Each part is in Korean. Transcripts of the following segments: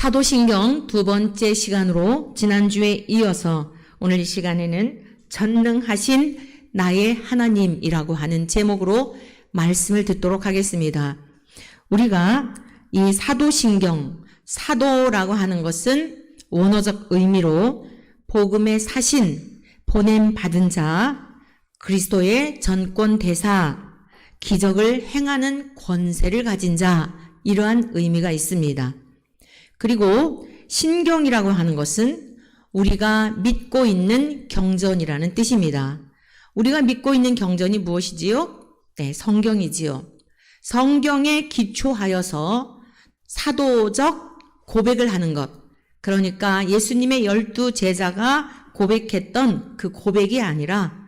사도신경 두 번째 시간으로 지난주에 이어서 오늘 이 시간에는 전능하신 나의 하나님이라고 하는 제목으로 말씀을 듣도록 하겠습니다. 우리가 이 사도신경, 사도라고 하는 것은 원어적 의미로 복음의 사신, 보냄받은 자, 그리스도의 전권 대사, 기적을 행하는 권세를 가진 자, 이러한 의미가 있습니다. 그리고 신경이라고 하는 것은 우리가 믿고 있는 경전이라는 뜻입니다. 우리가 믿고 있는 경전이 무엇이지요? 네, 성경이지요. 성경에 기초하여서 사도적 고백을 하는 것. 그러니까 예수님의 12 제자가 고백했던 그 고백이 아니라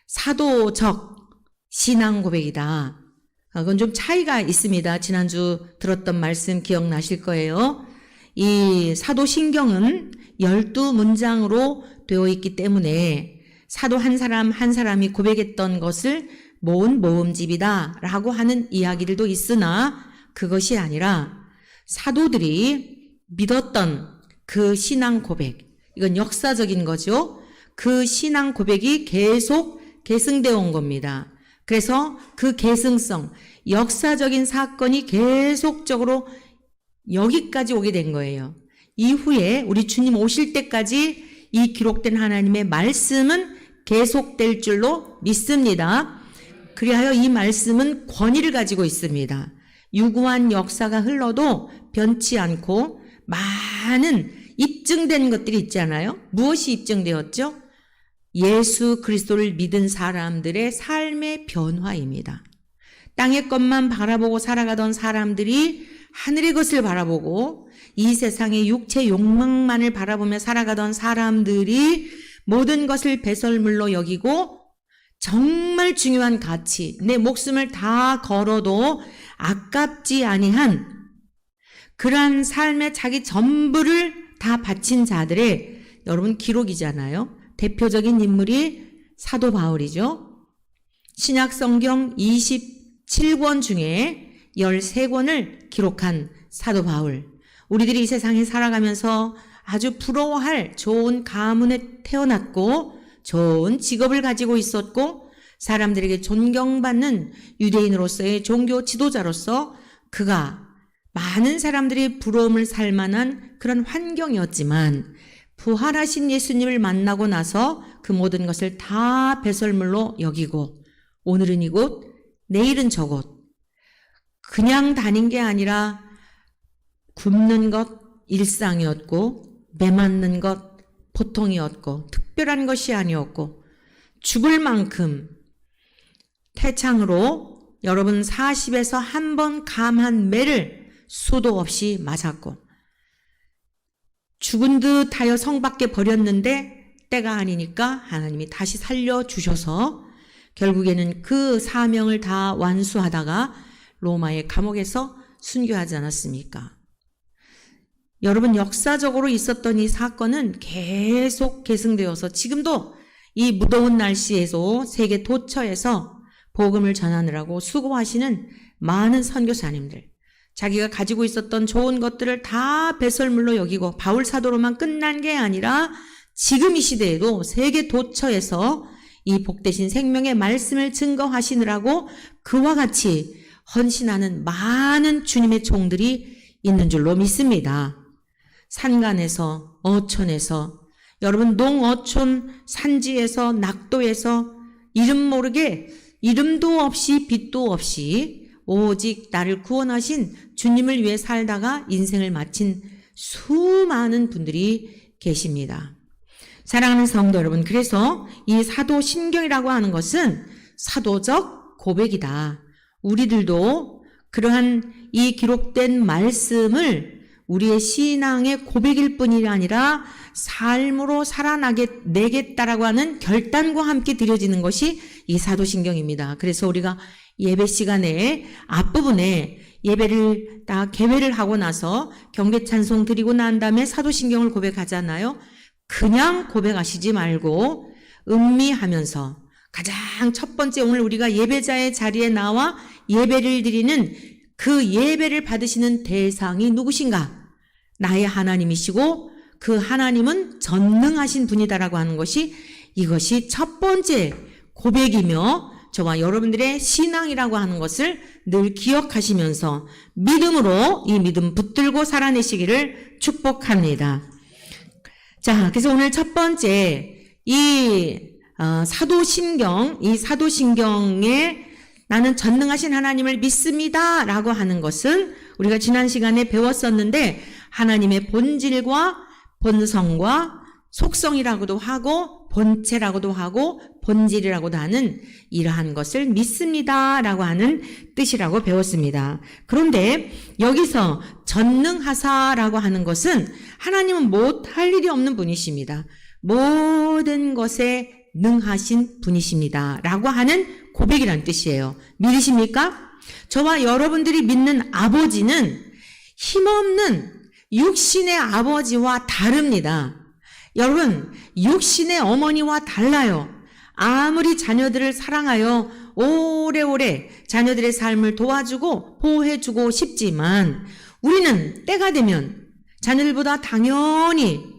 사도적 신앙 고백이다. 그건 좀 차이가 있습니다. 지난주 들었던 말씀 기억나실 거예요. 이 사도신경은 12문장으로 되어 있기 때문에 사도 한 사람 한 사람이 고백했던 것을 모은 모음집이다 라고 하는 이야기들도 있으나 그것이 아니라 사도들이 믿었던 그 신앙 고백, 이건 역사적인 거죠. 그 신앙 고백이 계속 계승되어 온 겁니다. 그래서 그 계승성, 역사적인 사건이 계속적으로 여기까지 오게 된 거예요. 이후에 우리 주님 오실 때까지 이 기록된 하나님의 말씀은 계속될 줄로 믿습니다. 그리하여 이 말씀은 권위를 가지고 있습니다. 유구한 역사가 흘러도 변치 않고 많은 입증된 것들이 있잖아요. 무엇이 입증되었죠? 예수 그리스도를 믿은 사람들의 삶의 변화입니다. 땅의 것만 바라보고 살아가던 사람들이 하늘의 것을 바라보고 이 세상의 육체 욕망만을 바라보며 살아가던 사람들이 모든 것을 배설물로 여기고 정말 중요한 가치, 내 목숨을 다 걸어도 아깝지 아니한 그러한 삶에 자기 전부를 다 바친 자들의 여러분 기록이잖아요. 대표적인 인물이 사도 바울이죠. 신약 성경 27권 중에 13권을 기록한 사도 바울. 우리들이 이 세상에 살아가면서 아주 부러워할 좋은 가문에 태어났고 좋은 직업을 가지고 있었고 사람들에게 존경받는 유대인으로서의 종교 지도자로서 그가 많은 사람들이 부러움을 살 만한 그런 환경이었지만 부활하신 예수님을 만나고 나서 그 모든 것을 다 배설물로 여기고 오늘은 이곳, 내일은 저곳 그냥 다닌 게 아니라 굶는 것 일상이었고 매맞는 것 보통이었고 특별한 것이 아니었고 죽을 만큼 태창으로 여러분 40에서 한 번 감한 매를 수도 없이 맞았고 죽은 듯하여 성 밖에 버렸는데 때가 아니니까 하나님이 다시 살려주셔서 결국에는 그 사명을 다 완수하다가 로마의 감옥에서 순교하지 않았습니까? 여러분 역사적으로 있었던 이 사건은 계속 계승되어서 지금도 이 무더운 날씨에서 세계 도처에서 복음을 전하느라고 수고하시는 많은 선교사님들 자기가 가지고 있었던 좋은 것들을 다 배설물로 여기고 바울 사도로만 끝난 게 아니라 지금 이 시대에도 세계 도처에서 이 복되신 생명의 말씀을 증거하시느라고 그와 같이 헌신하는 많은 주님의 종들이 있는 줄로 믿습니다. 산간에서 어촌에서 여러분 농어촌 산지에서 낙도에서 이름 모르게 이름도 없이 빛도 없이 오직 나를 구원하신 주님을 위해 살다가 인생을 마친 수많은 분들이 계십니다. 사랑하는 성도 여러분, 그래서 이 사도신경이라고 하는 것은 사도적 고백이다. 우리들도 그러한 이 기록된 말씀을 우리의 신앙의 고백일 뿐이 아니라 삶으로 살아내겠다라고 하는 결단과 함께 드려지는 것이 이 사도신경입니다. 그래서 우리가 예배 시간에 앞부분에 예배를 다 개회를 하고 나서 경배찬송 드리고 난 다음에 사도신경을 고백하잖아요. 그냥 고백하시지 말고 음미하면서 가장 첫 번째 오늘 우리가 예배자의 자리에 나와 예배를 드리는 그 예배를 받으시는 대상이 누구신가? 나의 하나님이시고 그 하나님은 전능하신 분이다라고 하는 것이 이것이 첫 번째 고백이며 저와 여러분들의 신앙이라고 하는 것을 늘 기억하시면서 믿음으로 이 믿음 붙들고 살아내시기를 축복합니다. 자, 그래서 오늘 첫 번째 이 사도신경에 나는 전능하신 하나님을 믿습니다 라고 하는 것은 우리가 지난 시간에 배웠었는데 하나님의 본질과 본성과 속성이라고도 하고 본체라고도 하고 본질이라고도 하는 이러한 것을 믿습니다 라고 하는 뜻이라고 배웠습니다. 그런데 여기서 전능하사라고 하는 것은 하나님은 못할 일이 없는 분이십니다. 모든 것에 능하신 분이십니다 라고 하는 고백이란 뜻이에요. 믿으십니까? 저와 여러분들이 믿는 아버지는 힘없는 육신의 아버지와 다릅니다. 여러분, 육신의 어머니와 달라요. 아무리 자녀들을 사랑하여 오래오래 자녀들의 삶을 도와주고 보호해주고 싶지만 우리는 때가 되면 자녀들보다 당연히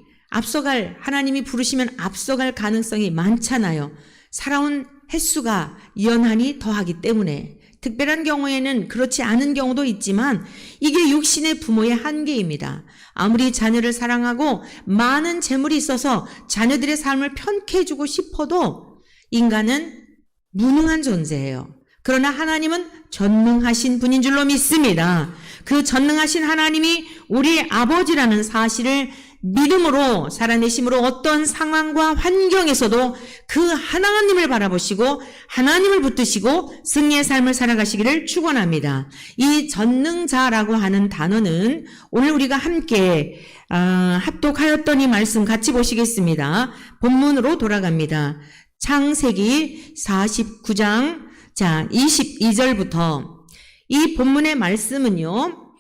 하나님이 부르시면 앞서갈 가능성이 많잖아요. 살아온 횟수가 연한이 더하기 때문에 특별한 경우에는 그렇지 않은 경우도 있지만 이게 육신의 부모의 한계입니다. 아무리 자녀를 사랑하고 많은 재물이 있어서 자녀들의 삶을 편케 해주고 싶어도 인간은 무능한 존재예요. 그러나 하나님은 전능하신 분인 줄로 믿습니다. 그 전능하신 하나님이 우리 아버지라는 사실을 믿음으로 살아내심으로 어떤 상황과 환경에서도 그 하나님을 바라보시고 하나님을 붙드시고 승리의 삶을 살아가시기를 축원합니다. 이 전능자라고 하는 단어는 오늘 우리가 함께 합독하였던 이 말씀 같이 보시겠습니다. 본문으로 돌아갑니다. 창세기 49장 22절부터 이 본문의 말씀은요.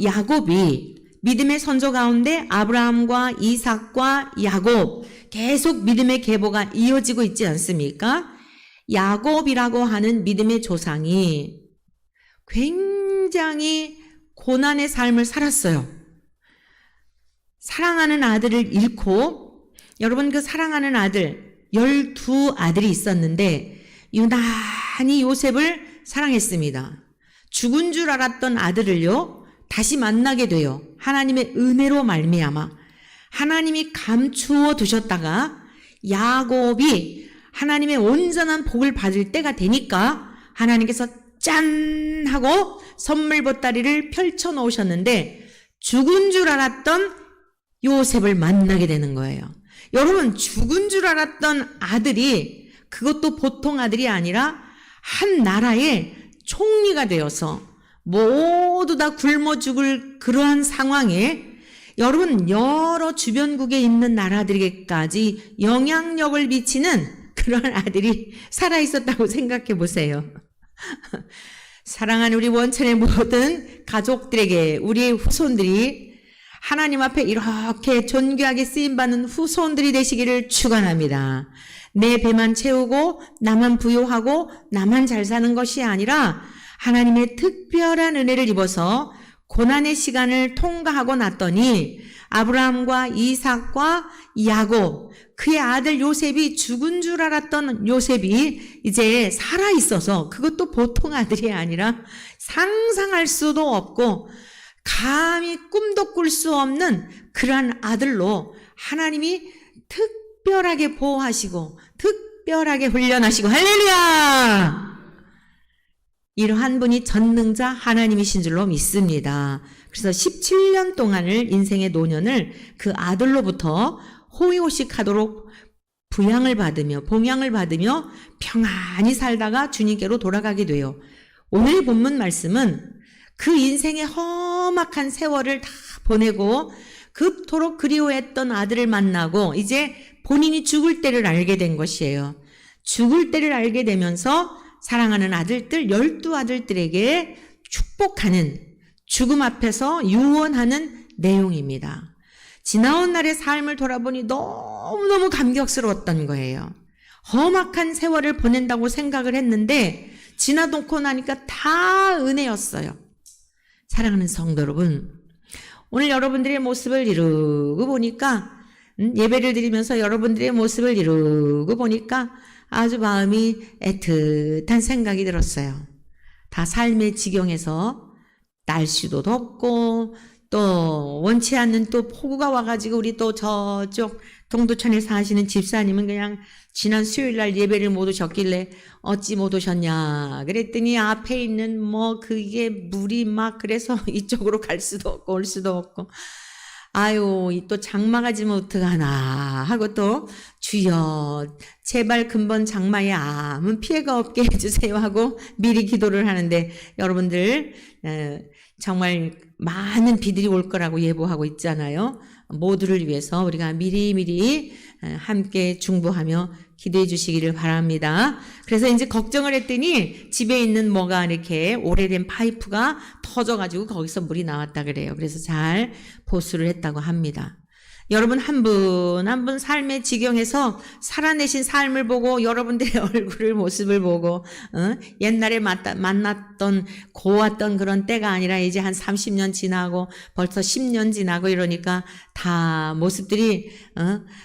야곱이 믿음의 선조 가운데 아브라함과 이삭과 야곱 계속 믿음의 계보가 이어지고 있지 않습니까? 야곱이라고 하는 믿음의 조상이 굉장히 고난의 삶을 살았어요. 사랑하는 아들을 잃고 여러분 그 사랑하는 아들 12아들이 있었는데 유난히 요셉을 사랑했습니다. 죽은 줄 알았던 아들을요. 다시 만나게 돼요. 하나님의 은혜로 말미암아 하나님이 감추어 두셨다가 야곱이 하나님의 온전한 복을 받을 때가 되니까 하나님께서 짠 하고 선물 보따리를 펼쳐 놓으셨는데 죽은 줄 알았던 요셉을 만나게 되는 거예요. 여러분 죽은 줄 알았던 아들이 그것도 보통 아들이 아니라 한 나라의 총리가 되어서 모두 다 굶어 죽을 그러한 상황에 여러분 여러 주변국에 있는 나라들에게까지 영향력을 미치는 그런 아들이 살아있었다고 생각해 보세요. 사랑하는 우리 원천의 모든 가족들에게 우리의 후손들이 하나님 앞에 이렇게 존귀하게 쓰임받는 후손들이 되시기를 축원합니다. 내 배만 채우고 나만 부유하고 나만 잘 사는 것이 아니라 하나님의 특별한 은혜를 입어서 고난의 시간을 통과하고 났더니 아브라함과 이삭과 야곱 그의 아들 요셉이 죽은 줄 알았던 요셉이 이제 살아있어서 그것도 보통 아들이 아니라 상상할 수도 없고 감히 꿈도 꿀 수 없는 그러한 아들로 하나님이 특별하게 보호하시고 특별하게 훈련하시고 할렐루야! 이러한 분이 전능자 하나님이신 줄로 믿습니다. 그래서 17년 동안을 인생의 노년을 그 아들로부터 호의호식하도록 부양을 받으며 봉양을 받으며 평안히 살다가 주님께로 돌아가게 돼요. 오늘 본문 말씀은 그 인생의 험악한 세월을 다 보내고 그토록 그리워했던 아들을 만나고 이제 본인이 죽을 때를 알게 된 것이에요. 죽을 때를 알게 되면서 사랑하는 아들들 12아들들에게 축복하는 죽음 앞에서 유언하는 내용입니다. 지나온 날의 삶을 돌아보니 너무너무 감격스러웠던 거예요. 험악한 세월을 보낸다고 생각을 했는데 지나놓고 나니까 다 은혜였어요. 사랑하는 성도 여러분, 오늘 여러분들의 모습을 이루고 보니까 예배를 드리면서 여러분들의 모습을 이루고 보니까 아주 마음이 애틋한 생각이 들었어요. 다 삶의 지경에서 날씨도 덥고 또 원치 않는 또 폭우가 와가지고 우리 또 저쪽 동두천에 사시는 집사님은 그냥 지난 수요일 날 예배를 못 오셨길래 어찌 못 오셨냐 그랬더니 앞에 있는 뭐 그게 물이 막 그래서 이쪽으로 갈 수도 없고 올 수도 없고 아유 또 장마가 지면 어떡하나 하고 또 주여 제발 근본 장마에 아무 피해가 없게 해주세요 하고 미리 기도를 하는데 여러분들 정말 많은 비들이 올 거라고 예보하고 있잖아요. 모두를 위해서 우리가 미리미리 함께 중보하며 기도해 주시기를 바랍니다. 그래서 이제 걱정을 했더니 집에 있는 뭐가 이렇게 오래된 파이프가 터져가지고 거기서 물이 나왔다 그래요. 그래서 잘 보수를 했다고 합니다. 여러분 한 분 한 분 삶의 지경에서 살아내신 삶을 보고 여러분들의 얼굴을 모습을 보고 옛날에 만났던 고왔던 그런 때가 아니라 이제 한 30년 지나고 벌써 10년 지나고 이러니까 다 모습들이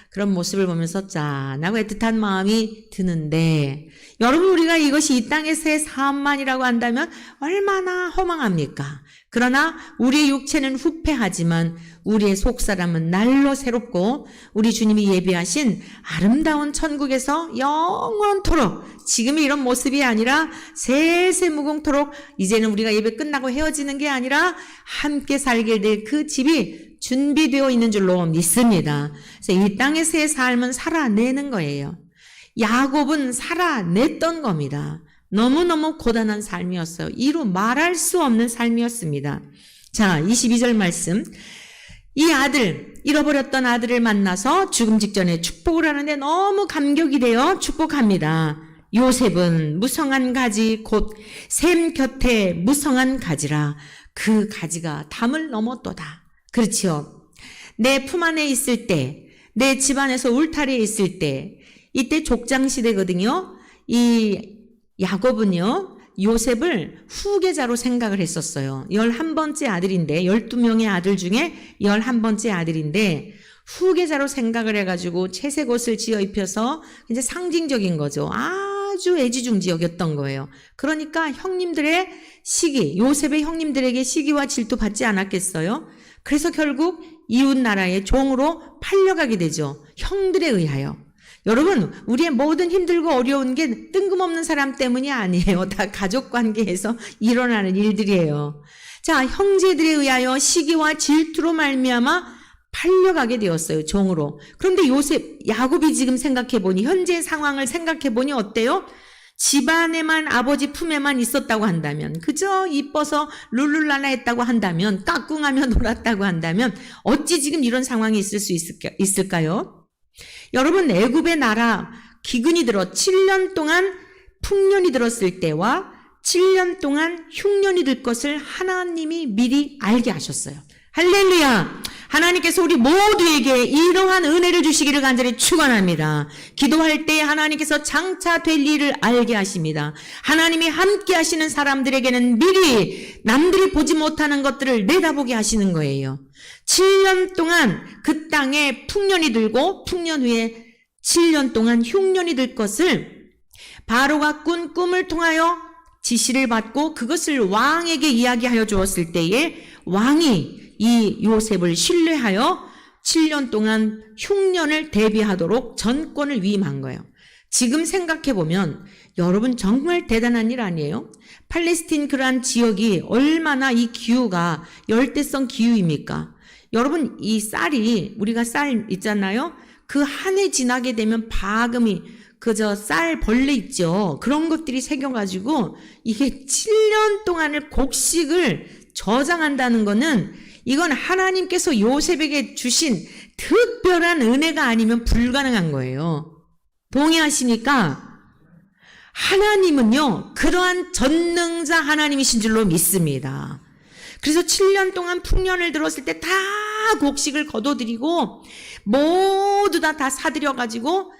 그런 모습을 보면서 짠하고 애틋한 마음이 드는데 여러분 우리가 이것이 이 땅에서의 삶만이라고 한다면 얼마나 허망합니까? 그러나 우리의 육체는 후패하지만 우리의 속사람은 날로 새롭고 우리 주님이 예비하신 아름다운 천국에서 영원토록 지금의 이런 모습이 아니라 세세무궁토록 이제는 우리가 예배 끝나고 헤어지는 게 아니라 함께 살게 될 그 집이 준비되어 있는 줄로 믿습니다. 그래서 이 땅에서의 삶은 살아내는 거예요. 야곱은 살아냈던 겁니다. 너무너무 고단한 삶이었어요. 이루 말할 수 없는 삶이었습니다. 자, 22절 말씀. 이 아들, 잃어버렸던 아들을 만나서 죽음 직전에 축복을 하는데 너무 감격이 되어 축복합니다. 요셉은 무성한 가지 곧 샘 곁에 무성한 가지라. 그 가지가 담을 넘었도다. 그렇지요. 내 품 안에 있을 때, 내 집안에서 울타리에 있을 때, 이때 족장시대거든요. 이 야곱은요, 요셉을 후계자로 생각을 했었어요. 11번째 아들인데, 12명의 아들 중에 11번째 아들인데, 후계자로 생각을 해가지고 채색 옷을 지어 입혀서 이제 상징적인 거죠. 아주 애지중지 여겼던 거예요. 그러니까 형님들의 시기, 요셉의 형님들에게 시기와 질투 받지 않았겠어요? 그래서 결국 이웃 나라의 종으로 팔려가게 되죠. 형들에 의하여. 여러분, 우리의 모든 힘들고 어려운 게 뜬금없는 사람 때문이 아니에요. 다 가족 관계에서 일어나는 일들이에요. 자, 형제들에 의하여 시기와 질투로 말미암아 팔려가게 되었어요. 종으로. 그런데 야곱이 지금 생각해보니, 현재 상황을 생각해보니 어때요? 집안에만 아버지 품에만 있었다고 한다면, 그저 이뻐서 룰루랄라 했다고 한다면, 까꿍하며 놀았다고 한다면 어찌 지금 이런 상황이 있을 수 있을까요? 여러분, 애굽의 나라 기근이 들어 7년 동안 풍년이 들었을 때와 7년 동안 흉년이 들 것을 하나님이 미리 알게 하셨어요. 할렐루야! 하나님께서 우리 모두에게 이러한 은혜를 주시기를 간절히 축원합니다. 기도할 때 하나님께서 장차 될 일을 알게 하십니다. 하나님이 함께 하시는 사람들에게는 미리 남들이 보지 못하는 것들을 내다보게 하시는 거예요. 7년 동안 그 땅에 풍년이 들고 풍년 후에 7년 동안 흉년이 들 것을 바로가 꾼 꿈을 통하여 지시를 받고 그것을 왕에게 이야기하여 주었을 때에 왕이 이 요셉을 신뢰하여 7년 동안 흉년을 대비하도록 전권을 위임한 거예요. 지금 생각해보면 여러분 정말 대단한 일 아니에요? 팔레스틴 그러한 지역이 얼마나 이 기후가 열대성 기후입니까? 여러분 이 쌀이 우리가 쌀 있잖아요. 그 한 해 지나게 되면 바금이 그저 쌀 벌레 있죠. 그런 것들이 새겨가지고 이게 7년 동안을 곡식을 저장한다는 거는 이건 하나님께서 요셉에게 주신 특별한 은혜가 아니면 불가능한 거예요. 동의하십니까? 하나님은요, 그러한 전능자 하나님이신 줄로 믿습니다. 그래서 7년 동안 풍년을 들었을 때 다 곡식을 거둬들이고 모두 다 사들여가지고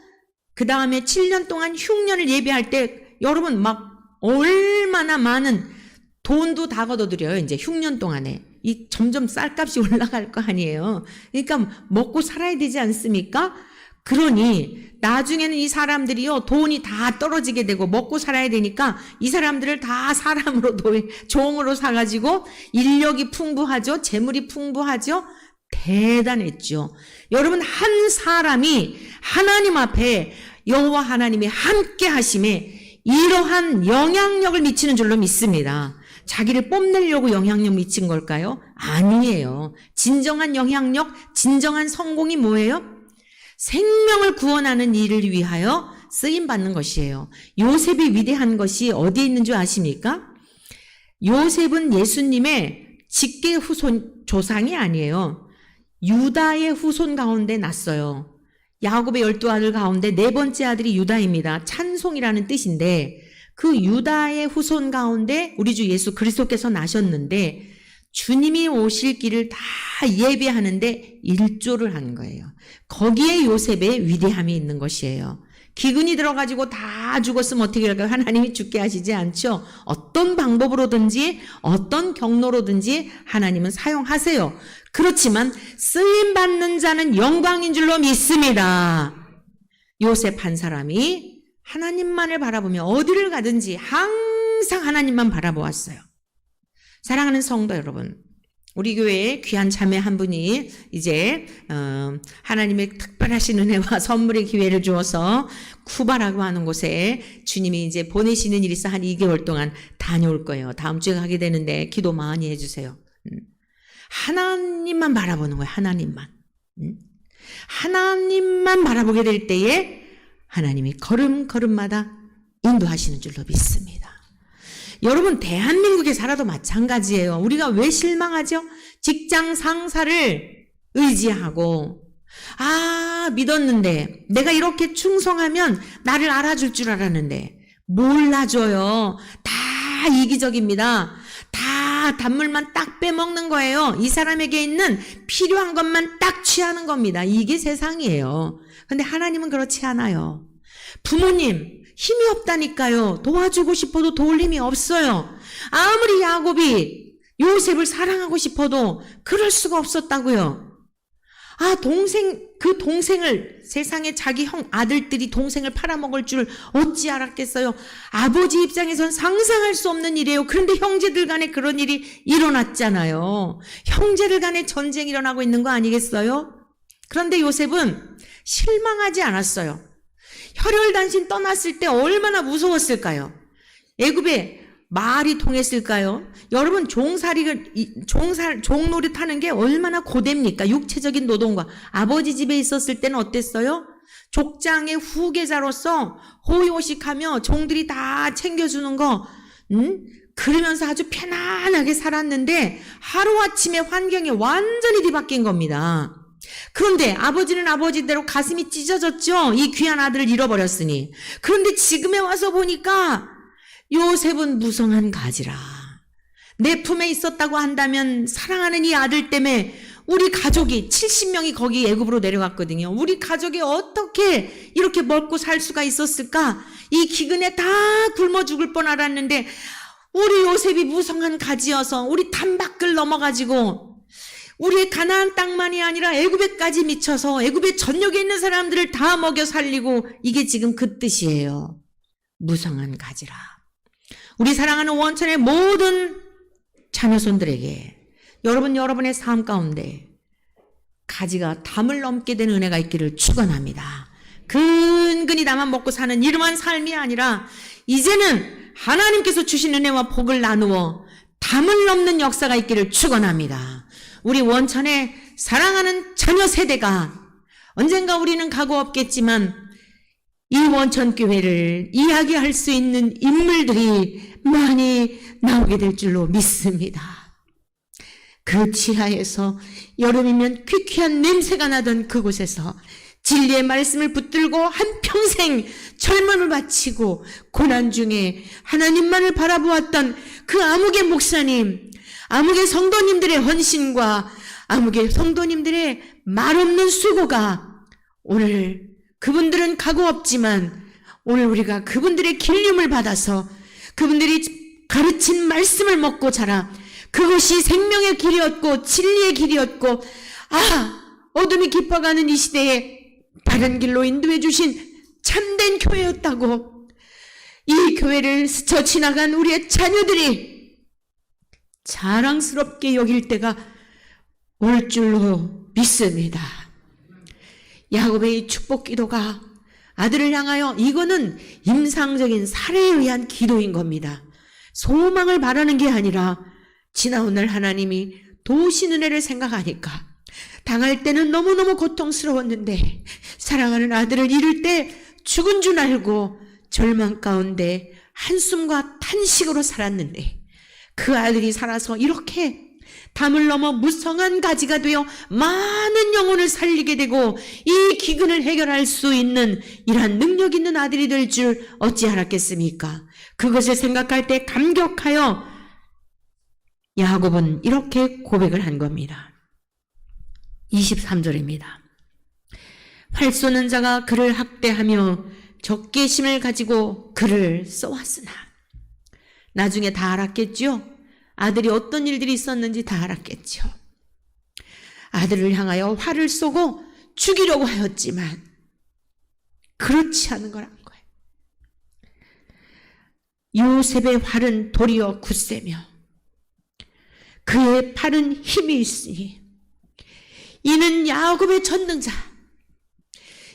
그 다음에 7년 동안 흉년을 예비할 때 여러분 막 얼마나 많은 돈도 다 거둬들여요. 이제 흉년 동안에. 이 점점 쌀값이 올라갈 거 아니에요. 그러니까 먹고 살아야 되지 않습니까? 그러니 나중에는 이 사람들이요, 돈이 다 떨어지게 되고 먹고 살아야 되니까 이 사람들을 다 사람으로 종으로 사가지고 인력이 풍부하죠. 재물이 풍부하죠. 대단했죠. 여러분, 한 사람이 하나님 앞에 여호와 하나님이 함께 하심에 이러한 영향력을 미치는 줄로 믿습니다. 자기를 뽐내려고 영향력 미친 걸까요? 아니에요. 진정한 영향력, 진정한 성공이 뭐예요? 생명을 구원하는 일을 위하여 쓰임받는 것이에요. 요셉이 위대한 것이 어디에 있는 줄 아십니까? 요셉은 예수님의 직계 후손 조상이 아니에요. 유다의 후손 가운데 났어요. 야곱의 12아들 가운데 네 번째 아들이 유다입니다. 찬송이라는 뜻인데 그 유다의 후손 가운데 우리 주 예수 그리스도께서 나셨는데 주님이 오실 길을 다 예배하는데 일조를 한 거예요. 거기에 요셉의 위대함이 있는 것이에요. 기근이 들어가지고 다 죽었으면 어떻게 할까요? 하나님이 죽게 하시지 않죠. 어떤 방법으로든지 어떤 경로로든지 하나님은 사용하세요. 그렇지만 쓰임받는 자는 영광인 줄로 믿습니다. 요셉 한 사람이 하나님만을 바라보며 어디를 가든지 항상 하나님만 바라보았어요. 사랑하는 성도 여러분, 우리 교회에 귀한 자매 한 분이 이제 하나님의 특별하신 은혜와 선물의 기회를 주어서 쿠바라고 하는 곳에 주님이 이제 보내시는 일이 있어 한 2개월 동안 다녀올 거예요. 다음 주에 가게 되는데 기도 많이 해주세요. 하나님만 바라보는 거예요. 하나님만. 하나님만 바라보게 될 때에 하나님이 걸음걸음마다 인도하시는 줄로 믿습니다. 여러분, 대한민국에 살아도 마찬가지예요. 우리가 왜 실망하죠? 직장 상사를 의지하고 믿었는데 내가 이렇게 충성하면 나를 알아줄 줄 알았는데 몰라줘요. 다 이기적입니다. 다 단물만 딱 빼먹는 거예요. 이 사람에게 있는 필요한 것만 딱 취하는 겁니다. 이게 세상이에요. 근데 하나님은 그렇지 않아요. 부모님 힘이 없다니까요. 도와주고 싶어도 도울 힘이 없어요. 아무리 야곱이 요셉을 사랑하고 싶어도 그럴 수가 없었다고요. 그 동생을, 세상에 자기 아들들이 동생을 팔아먹을 줄 어찌 알았겠어요. 아버지 입장에선 상상할 수 없는 일이에요. 그런데 형제들 간에 그런 일이 일어났잖아요. 형제들 간에 전쟁이 일어나고 있는 거 아니겠어요? 그런데 요셉은 실망하지 않았어요. 혈혈단신 떠났을 때 얼마나 무서웠을까요? 애굽에 말이 통했을까요? 여러분, 종노릇 하는 게 얼마나 고됩니까? 육체적인 노동과. 아버지 집에 있었을 때는 어땠어요? 족장의 후계자로서 호의호식하며 종들이 다 챙겨주는 거, 그러면서 아주 편안하게 살았는데 하루아침에 환경이 완전히 뒤바뀐 겁니다. 그런데 아버지는 아버지대로 가슴이 찢어졌죠. 이 귀한 아들을 잃어버렸으니. 그런데 지금에 와서 보니까 요셉은 무성한 가지라. 내 품에 있었다고 한다면 사랑하는 이 아들 때문에 우리 가족이 70명이 거기 애굽으로 내려갔거든요. 우리 가족이 어떻게 이렇게 먹고 살 수가 있었을까? 이 기근에 다 굶어 죽을 뻔 알았는데 우리 요셉이 무성한 가지여서 우리 단밖을 넘어가지고 우리의 가나안 땅만이 아니라 애굽에까지 미쳐서 애굽의 전역에 있는 사람들을 다 먹여 살리고, 이게 지금 그 뜻이에요. 무성한 가지라. 우리 사랑하는 원천의 모든 자녀손들에게 여러분의 삶 가운데 가지가 담을 넘게 되는 은혜가 있기를 축원합니다. 근근히 나만 먹고 사는 이러한 삶이 아니라 이제는 하나님께서 주신 은혜와 복을 나누어 담을 넘는 역사가 있기를 축원합니다. 우리 원천의 사랑하는 자녀 세대가 언젠가 우리는 가고 없겠지만 이 원천교회를 이야기할 수 있는 인물들이 많이 나오게 될 줄로 믿습니다. 그 지하에서 여름이면 퀴퀴한 냄새가 나던 그곳에서 진리의 말씀을 붙들고 한평생 젊음을 바치고 고난 중에 하나님만을 바라보았던 그 아무개 목사님, 아무개 성도님들의 헌신과 아무개 성도님들의 말없는 수고가 오늘 그분들은 가고 없지만 오늘 우리가 그분들의 길림을 받아서 그분들이 가르친 말씀을 먹고 자라 그것이 생명의 길이었고 진리의 길이었고, 어둠이 깊어가는 이 시대에 바른 길로 인도해 주신 참된 교회였다고 이 교회를 스쳐 지나간 우리의 자녀들이 자랑스럽게 여길 때가 올 줄로 믿습니다. 야곱의 축복 기도가 아들을 향하여, 이거는 임상적인 사례에 의한 기도인 겁니다. 소망을 바라는 게 아니라 지나온 날 하나님이 도우신 은혜를 생각하니까 당할 때는 너무너무 고통스러웠는데 사랑하는 아들을 잃을 때 죽은 줄 알고 절망 가운데 한숨과 탄식으로 살았는데 그 아들이 살아서 이렇게 담을 넘어 무성한 가지가 되어 많은 영혼을 살리게 되고 이 기근을 해결할 수 있는 이러한 능력 있는 아들이 될 줄 어찌 알았겠습니까? 그것을 생각할 때 감격하여 야곱은 이렇게 고백을 한 겁니다. 23절입니다. 활 쏘는 자가 그를 학대하며 적개심을 가지고 그를 쏘았으나, 나중에 다 알았겠죠? 아들이 어떤 일들이 있었는지 다 알았겠죠. 아들을 향하여 활을 쏘고 죽이려고 하였지만 그렇지 않은 거란 거예요. 요셉의 활은 도리어 굳세며 그의 팔은 힘이 있으니 이는 야곱의 전능자.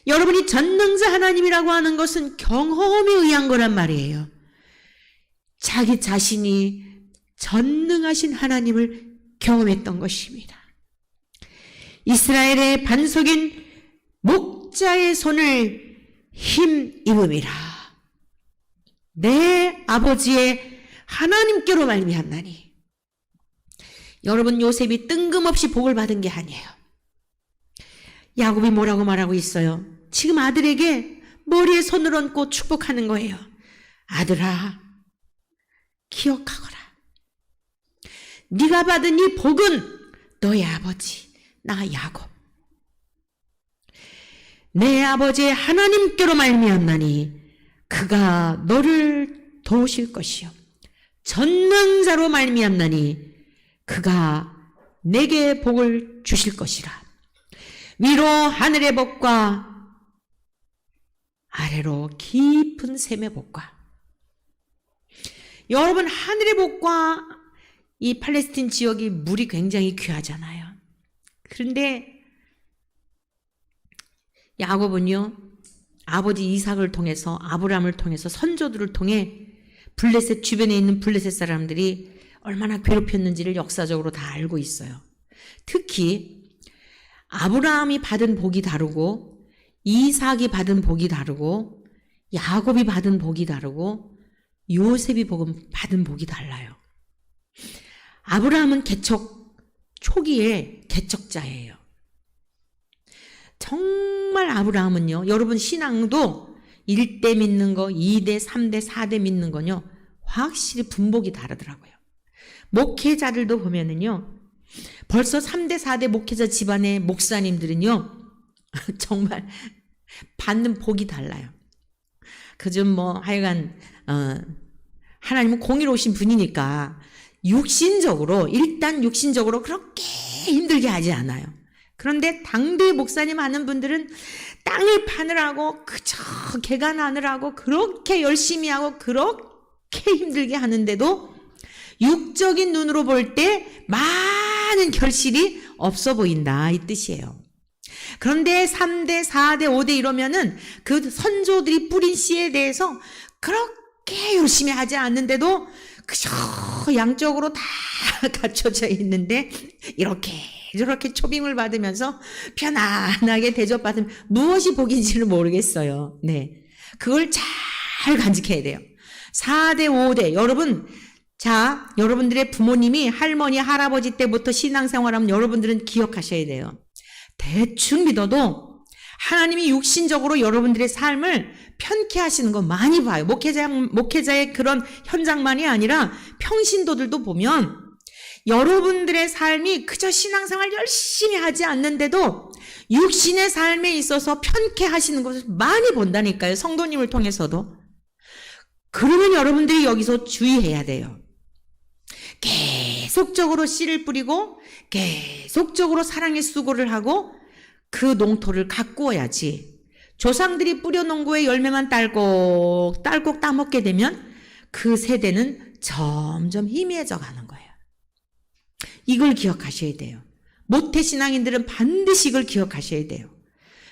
여러분이 전능자 하나님이라고 하는 것은 경험에 의한 거란 말이에요. 자기 자신이 전능하신 하나님을 경험했던 것입니다. 이스라엘의 반석인 목자의 손을 힘입음이라. 내 아버지의 하나님께로 말미암나니. 여러분, 요셉이 뜬금없이 복을 받은 게 아니에요. 야곱이 뭐라고 말하고 있어요? 지금 아들에게 머리에 손을 얹고 축복하는 거예요. 아들아, 기억하거라. 네가 받은 이 복은 너의 아버지, 나 야곱, 내 아버지의 하나님께로 말미암나니 그가 너를 도우실 것이요 전능자로 말미암나니 그가 내게 복을 주실 것이라. 위로 하늘의 복과 아래로 깊은 샘의 복과. 여러분, 하늘의 복과 이 팔레스틴 지역이 물이 굉장히 귀하잖아요. 그런데 야곱은요, 아버지 이삭을 통해서, 아브라함을 통해서, 선조들을 통해 블레셋 주변에 있는 블레셋 사람들이 얼마나 괴롭혔는지를 역사적으로 다 알고 있어요. 특히 아브라함이 받은 복이 다르고 이삭이 받은 복이 다르고 야곱이 받은 복이 다르고 요셉이 받은 복이 달라요. 아브라함은 개척 초기에 개척자예요. 정말 아브라함은요, 여러분 신앙도 1대 믿는 거, 2대, 3대, 4대 믿는 거요, 확실히 분복이 다르더라고요. 목회자들도 보면은요, 벌써 3대, 4대 목회자 집안의 목사님들은요, 정말 받는 복이 달라요. 그좀 하여간, 하나님은 공의로우신 분이니까, 일단 육신적으로 그렇게 힘들게 하지 않아요. 그런데 당대 목사님 하는 분들은 땅을 파느라고, 그저 개간하느라고 그렇게 열심히 하고 그렇게 힘들게 하는데도 육적인 눈으로 볼 때 많은 결실이 없어 보인다, 이 뜻이에요. 그런데 3대, 4대, 5대 이러면은 그 선조들이 뿌린 씨에 대해서 그렇게 열심히 하지 않는데도 그저 양쪽으로 다 갖춰져 있는데 이렇게 저렇게 초빙을 받으면서 편안하게 대접받으면 무엇이 복인지를 모르겠어요. 네, 그걸 잘 간직해야 돼요. 4대, 5대. 여러분, 자, 여러분들의 부모님이 할머니, 할아버지 때부터 신앙생활하면 여러분들은 기억하셔야 돼요. 대충 믿어도 하나님이 육신적으로 여러분들의 삶을 편케 하시는 거 많이 봐요. 목회자의 그런 현장만이 아니라 평신도들도 보면 여러분들의 삶이 그저 신앙생활 열심히 하지 않는데도 육신의 삶에 있어서 편케 하시는 것을 많이 본다니까요. 성도님을 통해서도. 그러면 여러분들이 여기서 주의해야 돼요. 계속적으로 씨를 뿌리고 계속적으로 사랑의 수고를 하고 그 농토를 가꾸어야지. 조상들이 뿌려놓은 거에 열매만 딸꼭 따먹게 되면 그 세대는 점점 희미해져 가는 거예요. 이걸 기억하셔야 돼요. 모태신앙인들은 반드시 이걸 기억하셔야 돼요.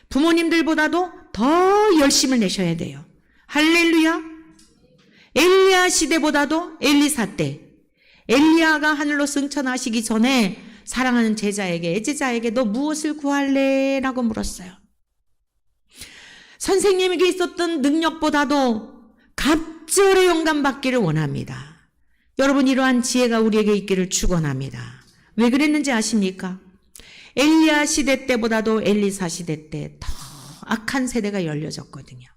부모님들보다도 더 열심을 내셔야 돼요. 할렐루야. 엘리야 시대보다도 엘리사 때, 엘리야가 하늘로 승천하시기 전에 사랑하는 제자에게 너 무엇을 구할래? 라고 물었어요. 선생님에게 있었던 능력보다도 갑절의 영감받기를 원합니다. 여러분, 이러한 지혜가 우리에게 있기를 축원합니다. 왜 그랬는지 아십니까? 엘리야 시대 때보다도 엘리사 시대 때 더 악한 세대가 열려졌거든요.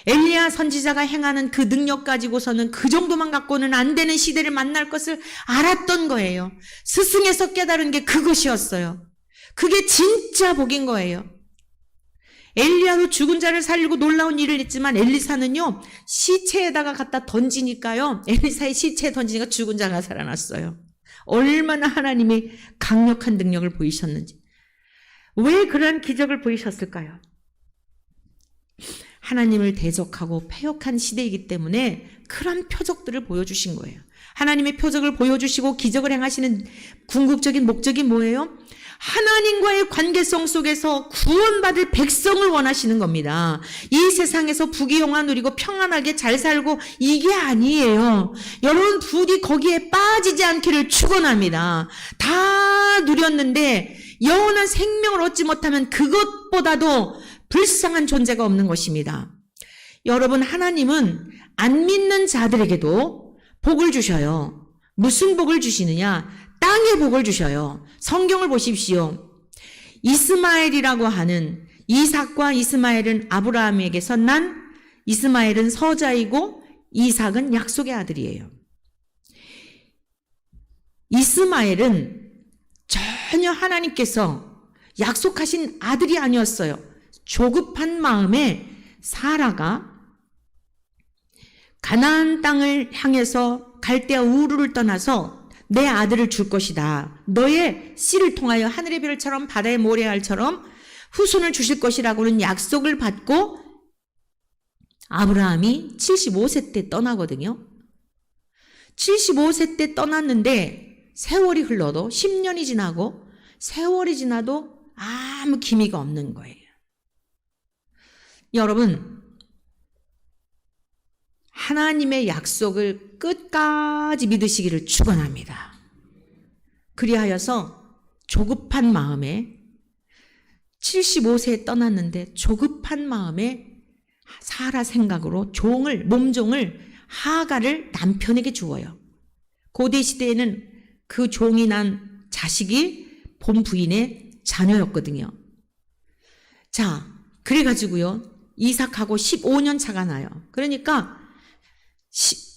엘리야 선지자가 행하는 그 능력 가지고서는 그 정도만 갖고는 안 되는 시대를 만날 것을 알았던 거예요. 스승에서 깨달은 게 그것이었어요. 그게 진짜 복인 거예요. 엘리야도 죽은 자를 살리고 놀라운 일을 했지만 엘리사는요, 시체에다가 갖다 던지니까요, 엘리사의 시체에 던지니까 죽은 자가 살아났어요. 얼마나 하나님이 강력한 능력을 보이셨는지. 왜 그런 기적을 보이셨을까요? 하나님을 대적하고 패역한 시대이기 때문에 그런 표적들을 보여주신 거예요. 하나님의 표적을 보여주시고 기적을 행하시는 궁극적인 목적이 뭐예요? 하나님과의 관계성 속에서 구원받을 백성을 원하시는 겁니다. 이 세상에서 부귀영화 누리고 평안하게 잘 살고 이게 아니에요. 여러분, 부디 거기에 빠지지 않기를 축원합니다. 다 누렸는데 영원한 생명을 얻지 못하면 그것보다도 불쌍한 존재가 없는 것입니다. 여러분, 하나님은 안 믿는 자들에게도 복을 주셔요. 무슨 복을 주시느냐? 땅의 복을 주셔요. 성경을 보십시오. 이스마엘이라고 하는, 이삭과 이스마엘은 아브라함에게서 난, 이스마엘은 서자이고 이삭은 약속의 아들이에요. 이스마엘은 전혀 하나님께서 약속하신 아들이 아니었어요. 조급한 마음에 사라가 가나안 땅을 향해서 갈대아 우르를 떠나서 내 아들을 줄 것이다. 너의 씨를 통하여 하늘의 별처럼 바다의 모래알처럼 후손을 주실 것이라고는 약속을 받고 아브라함이 75세 때 떠나거든요. 75세 때 떠났는데 세월이 흘러도 10년이 지나고 세월이 지나도 아무 기미가 없는 거예요. 여러분, 하나님의 약속을 끝까지 믿으시기를 축원합니다. 그리하여서 조급한 마음에 75세에 떠났는데 조급한 마음에 사라 생각으로 몸종을 하가를 남편에게 주어요. 고대 시대에는 그 종이 난 자식이 본 부인의 자녀였거든요. 자, 그래가지고요, 이삭하고 15년 차가 나요. 그러니까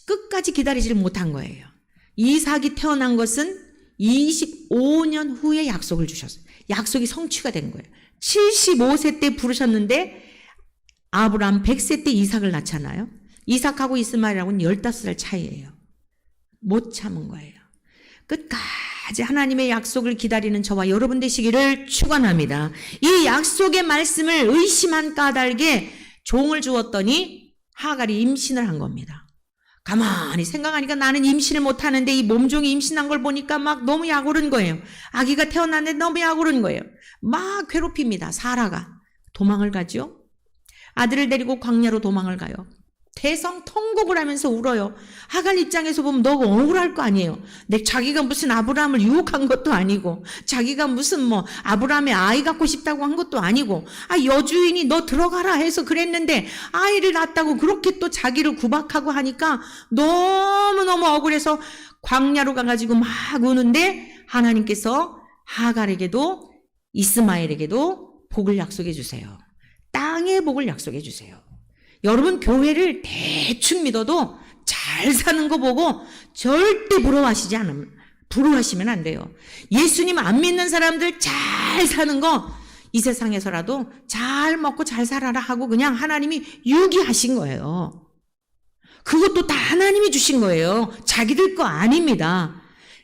끝까지 기다리지를 못한 거예요. 이삭이 태어난 것은 25년 후에 약속을 주셨어요. 약속이 성취가 된 거예요. 75세 때 부르셨는데 아브라함 100세 때 이삭을 낳잖아요. 이삭하고 이스마엘하고는 15살 차이예요. 못 참은 거예요. 끝까지 하나님의 약속을 기다리는 저와 여러분 되시기를 축원합니다. 이 약속의 말씀을 의심한 까닭에 종을 주었더니 하갈이 임신을 한 겁니다. 가만히 생각하니까 나는 임신을 못하는데 이 몸종이 임신한 걸 보니까 막 너무 약오른 거예요. 아기가 태어났는데 너무 약오른 거예요. 막 괴롭힙니다. 사라가. 도망을 가죠. 아들을 데리고 광야로 도망을 가요. 대성통곡을 하면서 울어요. 하갈 입장에서 보면 너무 억울할 거 아니에요. 자기가 무슨 아브라함을 유혹한 것도 아니고, 자기가 무슨 아브라함의 아이 갖고 싶다고 한 것도 아니고, 여주인이 너 들어가라 해서 그랬는데 아이를 낳았다고 그렇게 또 자기를 구박하고 하니까 너무너무 억울해서 광야로 가가지고 막 우는데 하나님께서 하갈에게도 이스마엘에게도 복을 약속해 주세요. 땅의 복을 약속해 주세요. 여러분, 교회를 대충 믿어도 잘 사는 거 보고 절대 부러워하시면 안 돼요. 예수님 안 믿는 사람들 잘 사는 거 이 세상에서라도 잘 먹고 잘 살아라 하고 그냥 하나님이 유기하신 거예요. 그것도 다 하나님이 주신 거예요. 자기들 거 아닙니다.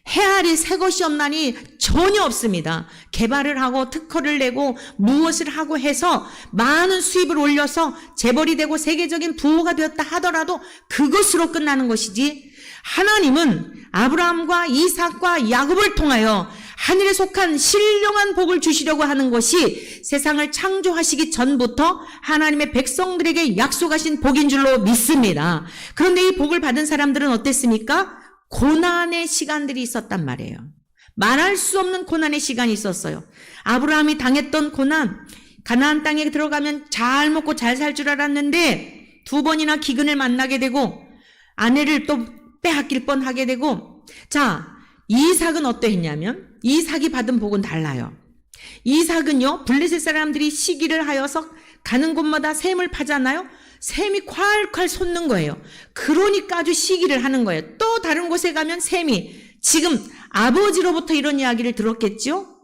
헤아릴 새 것이 없나니 전혀 없습니다. 개발을 하고 특허를 내고 무엇을 하고 해서 많은 수입을 올려서 재벌이 되고 세계적인 부호가 되었다 하더라도 그것으로 끝나는 것이지, 하나님은 아브라함과 이삭과 야곱을 통하여 하늘에 속한 신령한 복을 주시려고 하는 것이 세상을 창조하시기 전부터 하나님의 백성들에게 약속하신 복인 줄로 믿습니다. 그런데 이 복을 받은 사람들은 어땠습니까? 고난의 시간들이 있었단 말이에요. 말할 수 없는 고난의 시간이 있었어요. 아브라함이 당했던 고난, 가나안 땅에 들어가면 잘 먹고 잘 살 줄 알았는데 2번이나 기근을 만나게 되고 아내를 또 빼앗길 뻔하게 되고, 자, 이삭은 어떠했냐면 이삭이 받은 복은 달라요. 이삭은요, 블레셋 사람들이 시기를 하여서 가는 곳마다 샘을 파잖아요. 샘이 콸콸 솟는 거예요. 그러니까 아주 시기를 하는 거예요. 또 다른 곳에 가면 샘이, 지금 아버지로부터 이런 이야기를 들었겠죠?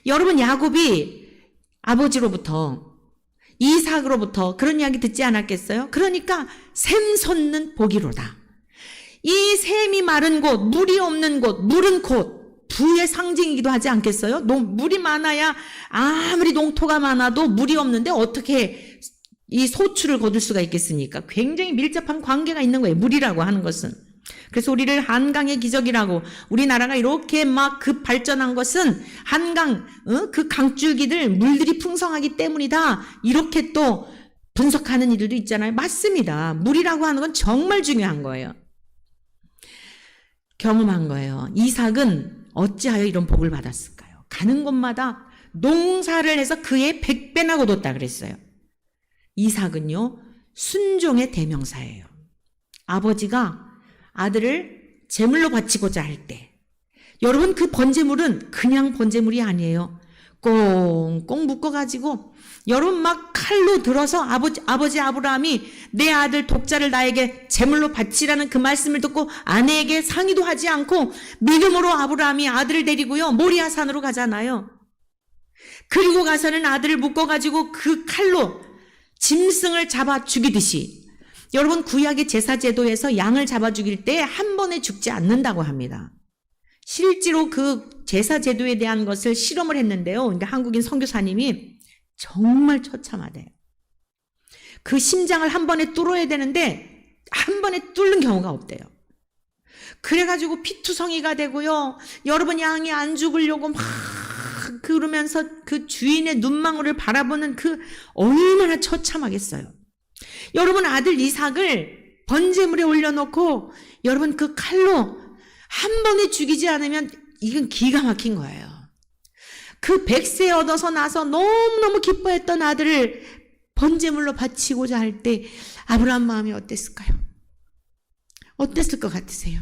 여러분, 야곱이 아버지로부터, 이삭으로부터 그런 이야기 듣지 않았겠어요? 그러니까 샘 솟는 복이로다. 이 샘이 마른 곳, 물이 없는 곳, 물은 곳, 부의 상징이기도 하지 않겠어요? 물이 많아야, 아무리 농토가 많아도 물이 없는데 어떻게 이 소출을 거둘 수가 있겠습니까? 굉장히 밀접한 관계가 있는 거예요, 물이라고 하는 것은. 그래서 우리를 한강의 기적이라고, 우리나라가 이렇게 막 발전한 것은 한강, 그 강줄기들, 물들이 풍성하기 때문이다, 이렇게 또 분석하는 이들도 있잖아요. 맞습니다. 물이라고 하는 건 정말 중요한 거예요. 경험한 거예요. 이삭은 어찌하여 이런 복을 받았을까요? 가는 곳마다 농사를 해서 그의 100배나 거뒀다 그랬어요. 이삭은요, 순종의 대명사예요. 아버지가 아들을 제물로 바치고자 할 때, 여러분, 그 번제물은 그냥 번제물이 아니에요. 꽁꽁 묶어가지고 여러분 막 칼로 들어서 아버지 아브라함이 내 아들 독자를 나에게 제물로 바치라는 그 말씀을 듣고 아내에게 상의도 하지 않고 믿음으로 아브라함이 아들을 데리고요, 모리아산으로 가잖아요. 그리고 가서는 아들을 묶어가지고 그 칼로 짐승을 잡아 죽이듯이, 여러분, 구약의 제사제도에서 양을 잡아 죽일 때 한 번에 죽지 않는다고 합니다. 실제로 그 제사제도에 대한 것을 실험을 했는데요. 근데 한국인 선교사님이 정말 처참하대요. 그 심장을 한 번에 뚫어야 되는데 한 번에 뚫는 경우가 없대요. 그래가지고 피투성이가 되고요, 여러분, 양이 안 죽으려고 막 그러면서 그 주인의 눈망울을 바라보는 그 얼마나 처참하겠어요. 여러분, 아들 이삭을 번제물에 올려놓고 여러분 그 칼로 한 번에 죽이지 않으면 이건 기가 막힌 거예요. 그 100세 얻어서 나서 너무너무 기뻐했던 아들을 번제물로 바치고자 할 때 아브라함 마음이 어땠을까요? 어땠을 것 같으세요?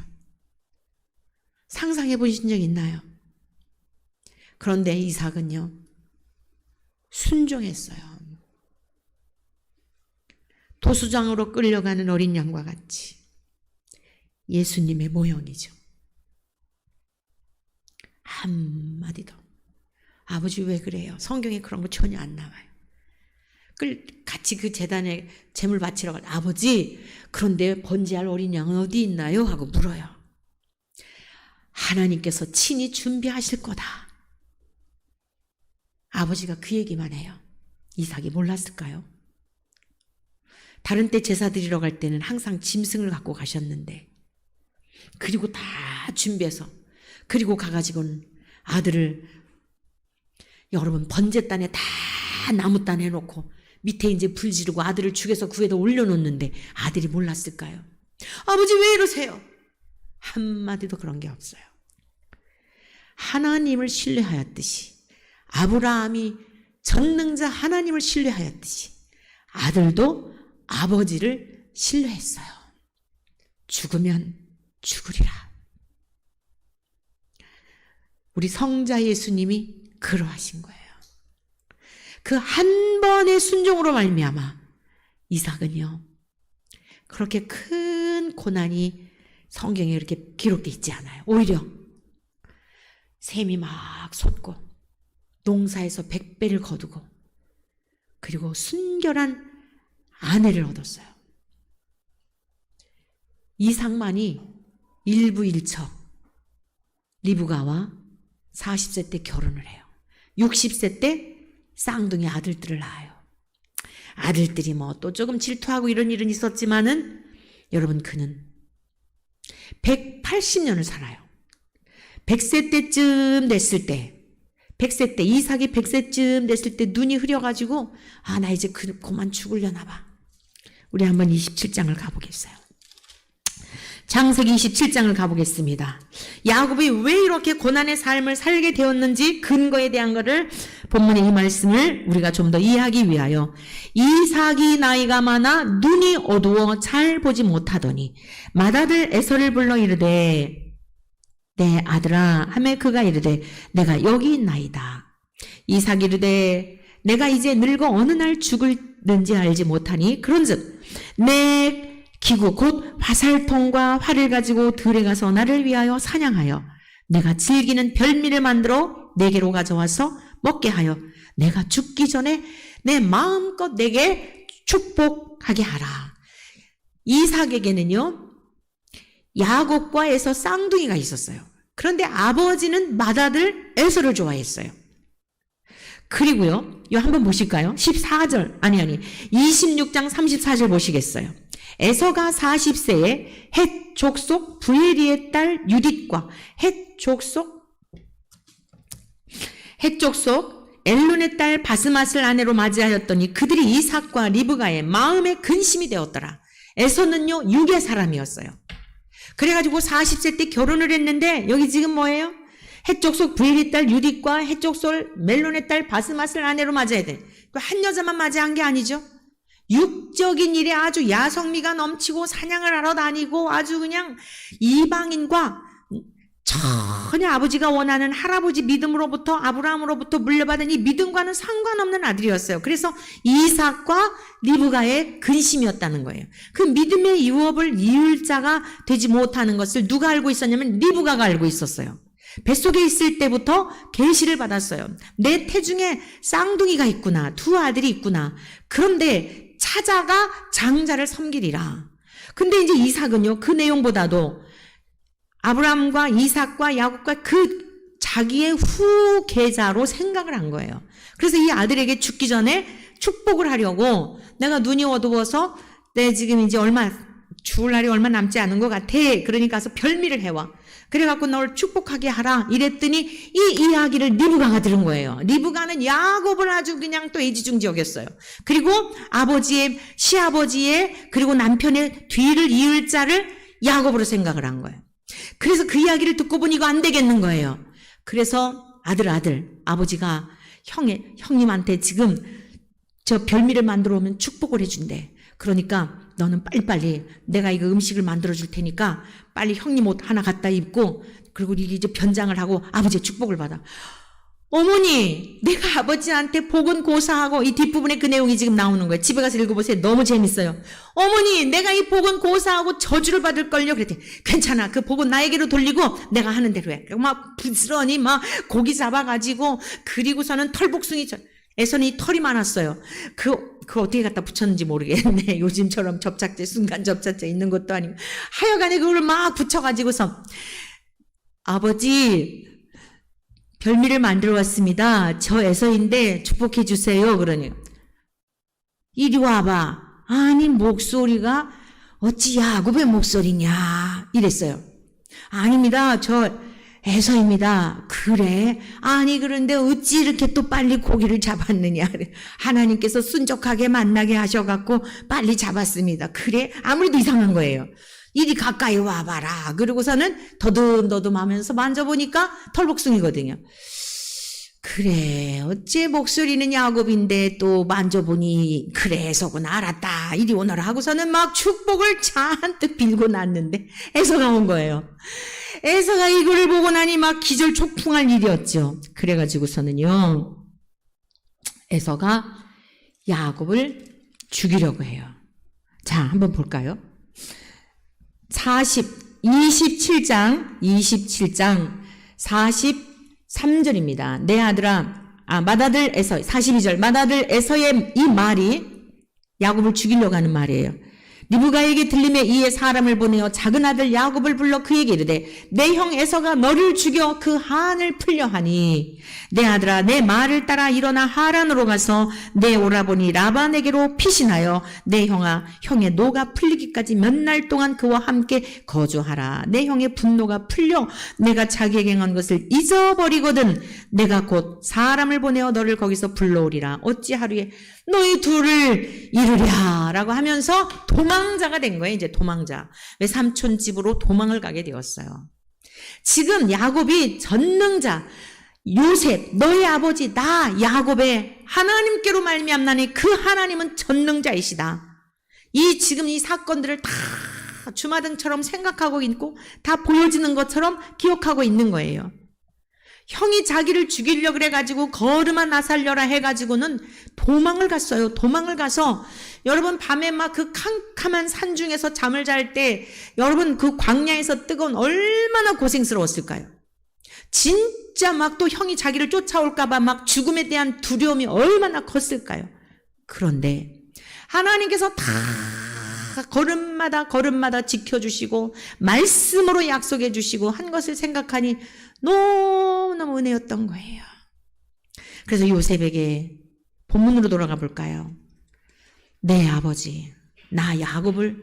상상해 보신 적 있나요? 그런데 이삭은요, 순종했어요. 도수장으로 끌려가는 어린 양과 같이 예수님의 모형이죠. 한마디도, 아버지 왜 그래요? 성경에 그런 거 전혀 안 나와요. 같이 그 제단에 제물 바치러 갈, 아버지, 그런데 번제할 어린 양은 어디 있나요? 하고 물어요. 하나님께서 친히 준비하실 거다. 아버지가 그 얘기만 해요. 이삭이 몰랐을까요? 다른 때 제사 드리러 갈 때는 항상 짐승을 갖고 가셨는데, 그리고 다 준비해서, 그리고 가가지고는 아들을, 여러분, 번제단에 다 나무단 해놓고 밑에 이제 불 지르고 아들을 죽여서 구에다 올려놓는데 아들이 몰랐을까요? 아버지 왜 이러세요? 한마디도 그런 게 없어요. 하나님을 신뢰하였듯이, 아브라함이 전능자 하나님을 신뢰하였듯이 아들도 아버지를 신뢰했어요. 죽으면 죽으리라. 우리 성자 예수님이 그러하신 거예요. 그 한 번의 순종으로 말미암아 이삭은요, 그렇게 큰 고난이 성경에 이렇게 기록되어 있지 않아요. 오히려 샘이 막 솟고 농사에서 100배를 거두고 그리고 순결한 아내를 얻었어요. 이삭만이 일부일척 리브가와 40세 때 결혼을 해요. 60세 때 쌍둥이 아들들을 낳아요. 아들들이 뭐 또 조금 질투하고 이런 일은 있었지만은 여러분 그는 180년을 살아요. 100세 때쯤 됐을 때 100세 때 이삭이 100세쯤 됐을 때 눈이 흐려가지고 나 이제 그만 죽으려나 봐. 우리 한번 27장을 가보겠어요. 창세기 27장을 가보겠습니다. 야곱이 왜 이렇게 고난의 삶을 살게 되었는지 근거에 대한 것을 본문의 이 말씀을 우리가 좀 더 이해하기 위하여 이삭이 나이가 많아 눈이 어두워 잘 보지 못하더니 맏아들 에서를 불러 이르되 내 아들아 하매 그가 이르되 내가 여기 있나이다. 이삭이 이르되 내가 이제 늙어 어느 날 죽을는지 알지 못하니 그런즉 내 기구 곧 화살통과 활을 가지고 들에 가서 나를 위하여 사냥하여 내가 즐기는 별미를 만들어 내게로 가져와서 먹게 하여 내가 죽기 전에 내 마음껏 내게 축복하게 하라. 이삭에게는요 야곱과 에서 쌍둥이가 있었어요. 그런데 아버지는 맏아들 에서를 좋아했어요. 그리고요 이거 한번 보실까요? 14절 26장 34절 보시겠어요? 에서가 40세에 헷 족속 부에리의 딸 유딧과 헷 족속 엘론의 딸 바스맛을 아내로 맞이하였더니 그들이 이삭과 리브가의 마음에 근심이 되었더라. 에서는요 육의 사람이었어요. 그래가지고 40세 때 결혼을 했는데 여기 지금 뭐예요? 헷 족속 부에리 딸 유딧과 헷 족속 멜론의 딸 바스맛을 아내로 맞아야 돼. 한 여자만 맞이한 게 아니죠. 육적인 일에 아주 야성미가 넘치고 사냥을 하러 다니고 아주 그냥 이방인과 전혀 아버지가 원하는 할아버지 믿음으로부터 아브라함으로부터 물려받은 이 믿음과는 상관없는 아들이었어요. 그래서 이삭과 리브가의 근심이었다는 거예요. 그 믿음의 유업을 이을 자가 되지 못하는 것을 누가 알고 있었냐면 리브가가 알고 있었어요. 뱃속에 있을 때부터 계시를 받았어요. 내 태중에 쌍둥이가 있구나. 두 아들이 있구나. 그런데 찾아가 장자를 섬기리라. 근데 이제 이삭은요 그 내용보다도 아브라함과 이삭과 야곱과 그 자기의 후계자로 생각을 한 거예요. 그래서 이 아들에게 죽기 전에 축복을 하려고 내가 눈이 어두워서 내 지금 이제 죽을 날이 얼마 남지 않은 것 같아. 그러니까 가서 별미를 해와. 그래갖고 널 축복하게 하라. 이랬더니 이 이야기를 리브가가 들은 거예요. 리브가는 야곱을 아주 그냥 또 애지중지 여겼어요. 그리고 아버지의 시아버지의 그리고 남편의 뒤를 이을 자를 야곱으로 생각을 한 거예요. 그래서 그 이야기를 듣고 보니 이거 안 되겠는 거예요. 그래서 아들 아버지가 형님한테 지금 저 별미를 만들어 오면 축복을 해준대. 그러니까 너는 빨리빨리 내가 이거 음식을 만들어 줄 테니까 빨리 형님 옷 하나 갖다 입고 그리고 이제 변장을 하고 아버지의 축복을 받아. 어머니, 내가 아버지한테 복은 고사하고 이 뒷부분에 그 내용이 지금 나오는 거예요. 집에 가서 읽어보세요. 너무 재밌어요. 어머니, 내가 이 복은 고사하고 저주를 받을걸요. 그랬더니 괜찮아. 그 복은 나에게로 돌리고 내가 하는 대로 해. 막 부스러니 막 고기 잡아가지고 그리고서는 털복숭이에서는 이 털이 많았어요. 그 어떻게 갖다 붙였는지 모르겠네. 요즘처럼 접착제, 순간 접착제 있는 것도 아니고. 하여간에 그걸 막 붙여가지고서 아버지 별미를 만들어 왔습니다. 저 에서인데 축복해 주세요. 그러니 이리 와봐. 아니 목소리가 어찌 야곱의 목소리냐 이랬어요. 아닙니다. 저 에서입니다. 그래? 아니 그런데 어찌 이렇게 또 빨리 고기를 잡았느냐. 하나님께서 순적하게 만나게 하셔갖고 빨리 잡았습니다. 그래? 아무래도 이상한 거예요. 이리 가까이 와봐라. 그러고서는 더듬더듬하면서 만져보니까 털복숭이거든요. 그래 어째 목소리는 야곱인데 또 만져보니 그래서구나 알았다. 이리 오너라 하고서는 막 축복을 잔뜩 빌고 났는데 에서가 온 거예요. 에서가 이거를 보고 나니 막 기절초풍할 일이었죠. 그래가지고서는요 에서가 야곱을 죽이려고 해요. 자 한번 볼까요? 27장 43절입니다. 내 아들아, 맏아들 에서, 42절, 맏아들 에서의 이 말이 야곱을 죽이려고 하는 말이에요. 리브가에게 들림에 이에 사람을 보내어 작은 아들 야곱을 불러 그에게 이르되 내 형 에서가 너를 죽여 그 한을 풀려 하니 내 아들아 내 말을 따라 일어나 하란으로 가서 내 오라버니 라반에게로 피신하여 내 형아 형의 노가 풀리기까지 몇 날 동안 그와 함께 거주하라. 내 형의 분노가 풀려 내가 자기에게 행한 것을 잊어버리거든 내가 곧 사람을 보내어 너를 거기서 불러오리라. 어찌 하루에 너희 둘을 이루랴 라고 하면서 도망자가 된 거예요. 이제 도망자. 왜 삼촌 집으로 도망을 가게 되었어요. 지금 야곱이 전능자 요셉 너의 아버지 나 야곱의 하나님께로 말미암나니 그 하나님은 전능자이시다. 지금 이 사건들을 다 주마등처럼 생각하고 있고 다 보여지는 것처럼 기억하고 있는 거예요. 형이 자기를 죽이려고 그래가지고 걸음아 나 살려라 해가지고는 도망을 갔어요. 도망을 가서 여러분 밤에 막 그 캄캄한 산 중에서 잠을 잘 때 여러분 그 광야에서 뜨거운 얼마나 고생스러웠을까요? 진짜 막 또 형이 자기를 쫓아올까봐 막 죽음에 대한 두려움이 얼마나 컸을까요? 그런데 하나님께서 다 걸음마다 걸음마다 지켜주시고 말씀으로 약속해 주시고 한 것을 생각하니 너무너무 은혜였던 거예요. 그래서 요셉에게 본문으로 돌아가 볼까요? 내 아버지 나 야곱을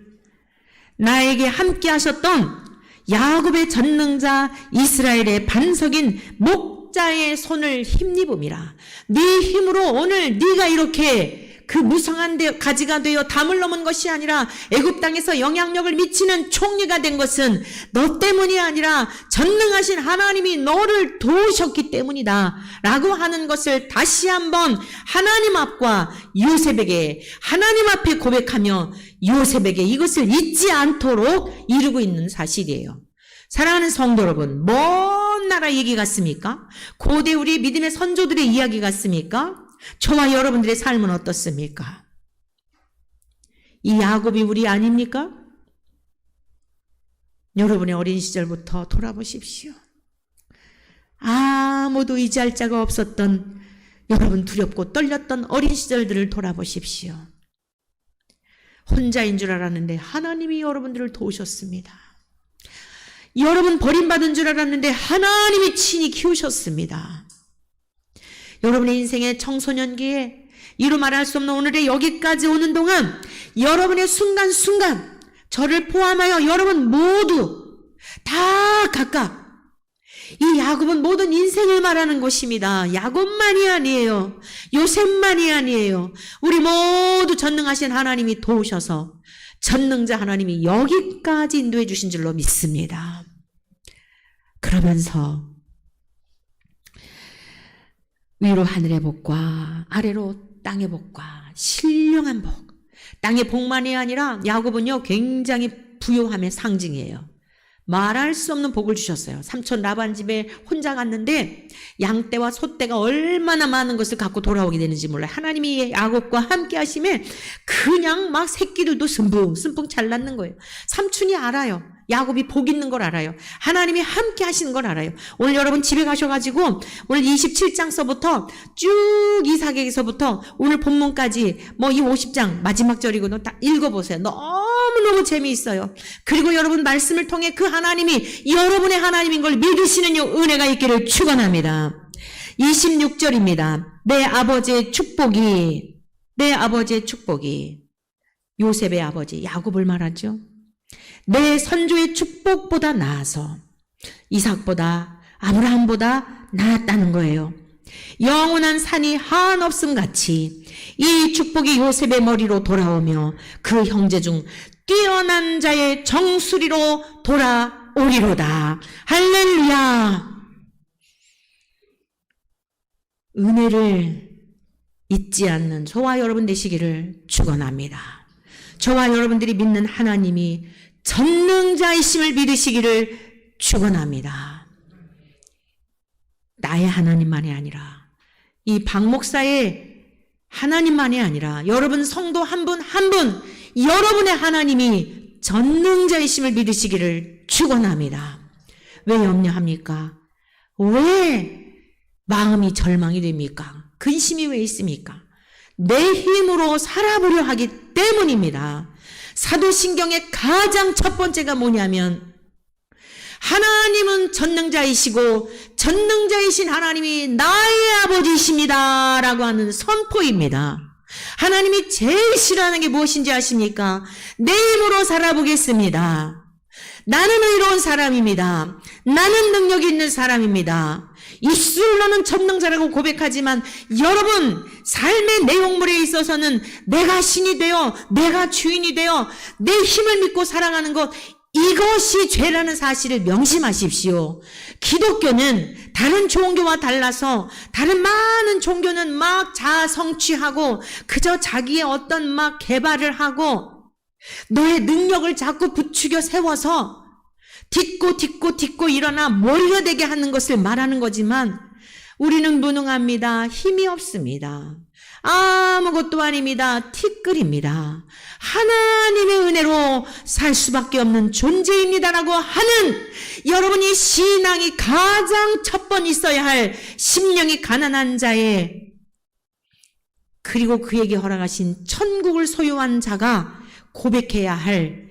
나에게 함께 하셨던 야곱의 전능자 이스라엘의 반석인 목자의 손을 힘입음이라. 네 힘으로 오늘 네가 이렇게 그 무성한 가지가 되어 담을 넘은 것이 아니라 애굽 땅에서 영향력을 미치는 총리가 된 것은 너 때문이 아니라 전능하신 하나님이 너를 도우셨기 때문이다 라고 하는 것을 다시 한번 하나님 앞과 요셉에게 하나님 앞에 고백하며 요셉에게 이것을 잊지 않도록 이루고 있는 사실이에요. 사랑하는 성도 여러분, 먼 나라 얘기 같습니까? 고대 우리 믿음의 선조들의 이야기 같습니까? 저와 여러분들의 삶은 어떻습니까? 이 야곱이 우리 아닙니까? 여러분의 어린 시절부터 돌아보십시오. 아무도 의지할 자가 없었던 여러분 두렵고 떨렸던 어린 시절들을 돌아보십시오. 혼자인 줄 알았는데 하나님이 여러분들을 도우셨습니다. 여러분 버림받은 줄 알았는데 하나님이 친히 키우셨습니다. 여러분의 인생의 청소년기에 이루 말할 수 없는 오늘의 여기까지 오는 동안 여러분의 순간순간 저를 포함하여 여러분 모두 다 각각 이 야곱은 모든 인생을 말하는 것입니다. 야곱만이 아니에요. 요셉만이 아니에요. 우리 모두 전능하신 하나님이 도우셔서 전능자 하나님이 여기까지 인도해 주신 줄로 믿습니다. 그러면서 위로 하늘의 복과 아래로 땅의 복과 신령한 복. 땅의 복만이 아니라 야곱은요 굉장히 부요함의 상징이에요. 말할 수 없는 복을 주셨어요. 삼촌 라반 집에 혼자 갔는데 양떼와 소떼가 얼마나 많은 것을 갖고 돌아오게 되는지 몰라요. 하나님이 야곱과 함께 하심에 그냥 막 새끼들도 숨풍 잘 낳는 거예요. 삼촌이 알아요. 야곱이 복 있는 걸 알아요. 하나님이 함께 하시는 걸 알아요. 오늘 여러분 집에 가셔가지고 오늘 27장서부터 쭉 이사계에서부터 오늘 본문까지 뭐 이 50장 마지막 절이거든요. 다 읽어보세요. 너무너무 재미있어요. 그리고 여러분 말씀을 통해 그 하나님이 여러분의 하나님인 걸 믿으시는 은혜가 있기를 축원합니다. 26절입니다. 내 아버지의 축복이 요셉의 아버지 야곱을 말하죠. 내 선조의 축복보다 나아서 이삭보다 아브라함보다 나았다는 거예요. 영원한 산이 한없음 같이 이 축복이 요셉의 머리로 돌아오며 그 형제 중 뛰어난 자의 정수리로 돌아오리로다. 할렐루야. 은혜를 잊지 않는 저와 여러분 되시기를 축원합니다. 저와 여러분들이 믿는 하나님이 전능자이심을 믿으시기를 축원합니다. 나의 하나님만이 아니라 이 박 목사의 하나님만이 아니라 여러분 성도 한 분 한 분 여러분의 하나님이 전능자이심을 믿으시기를 축원합니다. 왜 염려합니까? 왜 마음이 절망이 됩니까? 근심이 왜 있습니까? 내 힘으로 살아보려 하기 때문입니다. 사도신경의 가장 첫 번째가 뭐냐면 하나님은 전능자이시고 전능자이신 하나님이 나의 아버지이십니다 라고 하는 선포입니다. 하나님이 제일 싫어하는 게 무엇인지 아십니까? 내 힘으로 살아보겠습니다. 나는 의로운 사람입니다. 나는 능력이 있는 사람입니다. 입술로는 전능자라고 고백하지만 여러분 삶의 내용물에 있어서는 내가 신이 되어 내가 주인이 되어 내 힘을 믿고 살아가는 것, 이것이 죄라는 사실을 명심하십시오. 기독교는 다른 종교와 달라서 다른 많은 종교는 막 자아 성취하고 그저 자기의 어떤 막 개발을 하고 너의 능력을 자꾸 부추겨 세워서 딛고 일어나 머리가 되게 하는 것을 말하는 거지만 우리는 무능합니다. 힘이 없습니다. 아무것도 아닙니다. 티끌입니다. 하나님의 은혜로 살 수밖에 없는 존재입니다라고 하는 여러분이 신앙이 가장 첫 번 있어야 할 심령이 가난한 자의, 그리고 그에게 허락하신 천국을 소유한 자가 고백해야 할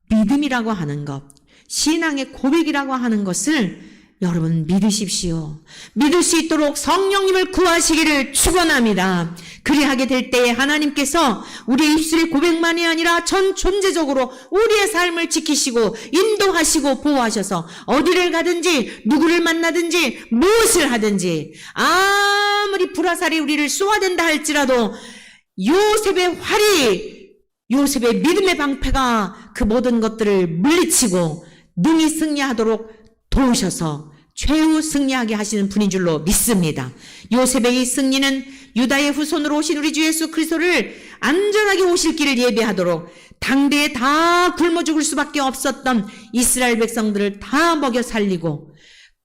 믿음이라고 하는 것, 신앙의 고백이라고 하는 것을 여러분 믿으십시오. 믿을 수 있도록 성령님을 구하시기를 축원합니다. 그리하게 될 때에 하나님께서 우리의 입술의 고백만이 아니라 전 존재적으로 우리의 삶을 지키시고 인도하시고 보호하셔서 어디를 가든지 누구를 만나든지 무엇을 하든지 아무리 불화살이 우리를 쏘아댄다 할지라도 요셉의 활이, 요셉의 믿음의 방패가 그 모든 것들을 물리치고 능히 승리하도록 도우셔서 최후 승리하게 하시는 분인 줄로 믿습니다. 요셉의 이 승리는 유다의 후손으로 오신 우리 주 예수 그리스도를 안전하게 오실 길을 예배하도록 당대에 다 굶어 죽을 수밖에 없었던 이스라엘 백성들을 다 먹여 살리고,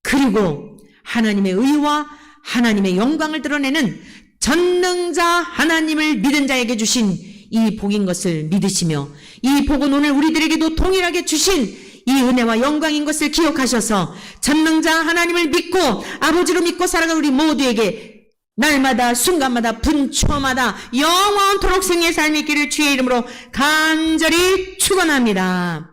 그리고 하나님의 의와 하나님의 영광을 드러내는 전능자 하나님을 믿은 자에게 주신 이 복인 것을 믿으시며, 이 복은 오늘 우리들에게도 동일하게 주신 이 은혜와 영광인 것을 기억하셔서 전능자 하나님을 믿고 아버지로 믿고 살아가는 우리 모두에게 날마다 순간마다 분초마다 영원토록 승리의 삶이 있기를 주의 이름으로 간절히 축원합니다.